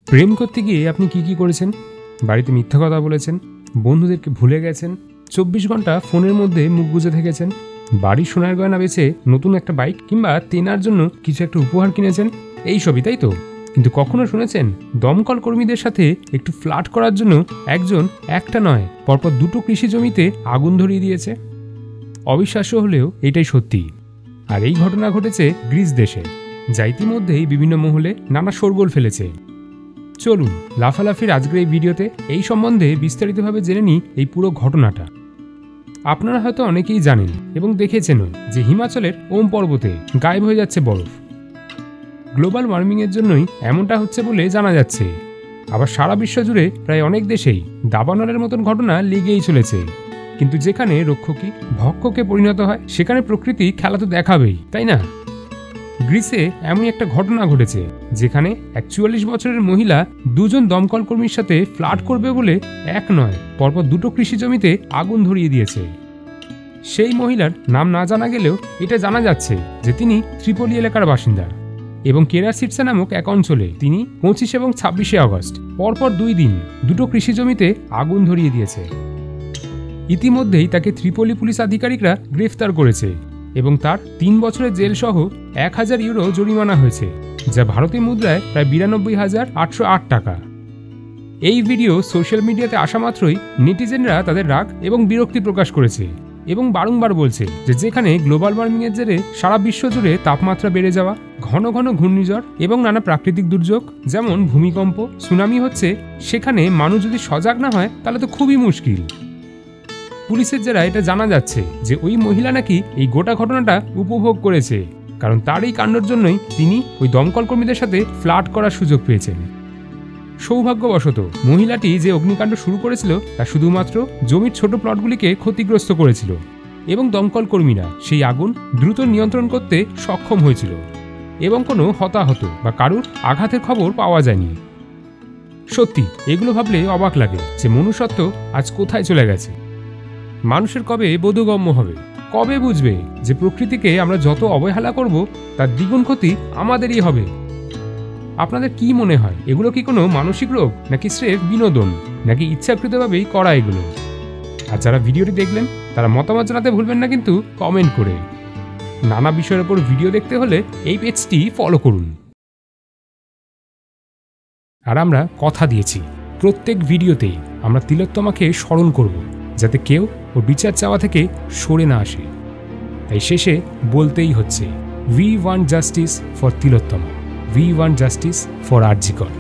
প্রেম করতে গিয়ে আপনি কি করেছেন? বাড়িতে মিথ্যা কথা বলেছেন, বন্ধুদেরকে ভুলে গেছেন, 24 ঘন্টা ফোনের মধ্যে মুখ গুজে থেকেছেন, বাড়ির সোনার গয়না বেচে নতুন একটা বাইক কিংবা তেনার জন্য কিছু একটা উপহার কিনেছেন, এই সবই, তাই তো? কিন্তু কখনো শুনেছেন দমকল কর্মীদের সাথে একটু ফ্লার্ট করার জন্য একজন একটা নয় পরপর 2টো কৃষি জমিতে আগুন ধরিয়ে দিয়েছে? অবিশ্বাস্য হলেও এটাই সত্যি। আর এই ঘটনা ঘটেছে গ্রিস দেশে, যা ইতিমধ্যেই বিভিন্ন মহলে নানা শোরগোল ফেলেছে। চলুন লাফালাফির আজকের এই ভিডিওতে এই সম্বন্ধে বিস্তারিতভাবে জেনে নিই এই পুরো ঘটনাটা। আপনারা হয়তো অনেকেই জানেন এবং দেখেছেনও যে হিমাচলের ওম পর্বতে গায়েব হয়ে যাচ্ছে বরফ। গ্লোবাল ওয়ার্মিংয়ের জন্যই এমনটা হচ্ছে বলে জানা যাচ্ছে। আবার সারা বিশ্ব জুড়ে প্রায় অনেক দেশেই দাবানলের মতন ঘটনা লেগেই চলেছে। কিন্তু যেখানে রক্ষকই ভক্ষকে পরিণত হয় সেখানে প্রকৃতি খেলা তো দেখাবেই, তাই না? গ্রিসে এমনই একটা ঘটনা ঘটেছে যেখানে 44 বছরের মহিলা 2জন দমকল কর্মীর সাথে ফ্লার্ট করবে বলে এক নয় পরপর 2টো কৃষি জমিতে আগুন ধরিয়ে দিয়েছে। সেই মহিলার নাম না জানা গেলেও এটা জানা যাচ্ছে যে তিনি ত্রিপলি এলাকার বাসিন্দা এবং কেরাসিটসা নামক এক অঞ্চলে তিনি 25 এবং 26 আগস্ট পরপর 2 দিন 2টো কৃষি জমিতে আগুন ধরিয়ে দিয়েছে। ইতিমধ্যেই তাকে ত্রিপলি পুলিশ আধিকারিকরা গ্রেফতার করেছে এবং তার 3 বছরের জেল সহ 1000 ইউরো জরিমানা হয়েছে, যা ভারতীয় মুদ্রায় প্রায় 92,808 টাকা। এই ভিডিও সোশ্যাল মিডিয়াতে আসা মাত্রই নেটিজেনরা তাদের রাগ এবং বিরক্তি প্রকাশ করেছে এবং বারংবার বলছে যে যেখানে গ্লোবাল ওয়ার্মিংয়ের জেরে সারা বিশ্ব জুড়ে তাপমাত্রা বেড়ে যাওয়া, ঘন ঘন ঘূর্ণিঝড় এবং নানা প্রাকৃতিক দুর্যোগ যেমন ভূমিকম্প, সুনামি হচ্ছে, সেখানে মানুষ যদি সজাগ না হয় তাহলে তো খুবই মুশকিল। পুলিশের যারা এটা জানা যাচ্ছে যে ওই মহিলা নাকি এই গোটা ঘটনাটা উপভোগ করেছে, কারণ তার এই কাণ্ডের জন্যই তিনি ওই দমকল কর্মীদের সাথে ফ্লার্ট করার সুযোগ পেয়েছেন। সৌভাগ্যবশত মহিলাটি যে অগ্নিকাণ্ড শুরু করেছিল তা শুধুমাত্র জমির ছোট প্লটগুলিকে ক্ষতিগ্রস্ত করেছিল এবং দমকল কর্মীরা সেই আগুন দ্রুত নিয়ন্ত্রণ করতে সক্ষম হয়েছিল এবং কোনো হতাহত বা কারুর আঘাতের খবর পাওয়া যায়নি। সত্যি এগুলো ভাবলে অবাক লাগে যে মনুষ্যত্ব আজ কোথায় চলে গেছে। মানুষের কবে বোধগম্য হবে, কবে বুঝবে যে প্রকৃতিকে আমরা যত অবহেলা করব তার দ্বিগুণ ক্ষতি আমাদেরই হবে? আপনাদের কি মনে হয়, এগুলো কি কোনো মানসিক রোগ, নাকি স্রেফ বিনোদন, নাকি ইচ্ছাকৃতভাবেই করা এগুলো? আর যারা ভিডিওটি দেখলেন তারা মতামত জানাতে ভুলবেন না কিন্তু কমেন্ট করে। নানা বিষয়ের উপর ভিডিও দেখতে হলে এই পেজটি ফলো করুন। আর আমরা কথা দিয়েছি প্রত্যেক ভিডিওতেই আমরা তিলোত্তমাকে স্মরণ করব, যাতে কেউ ও বিচার চাওয়া থেকে সরে না আসে। তাই শেষে বলতেই হচ্ছে, we want justice for Tilottama, we want justice for RG Kar.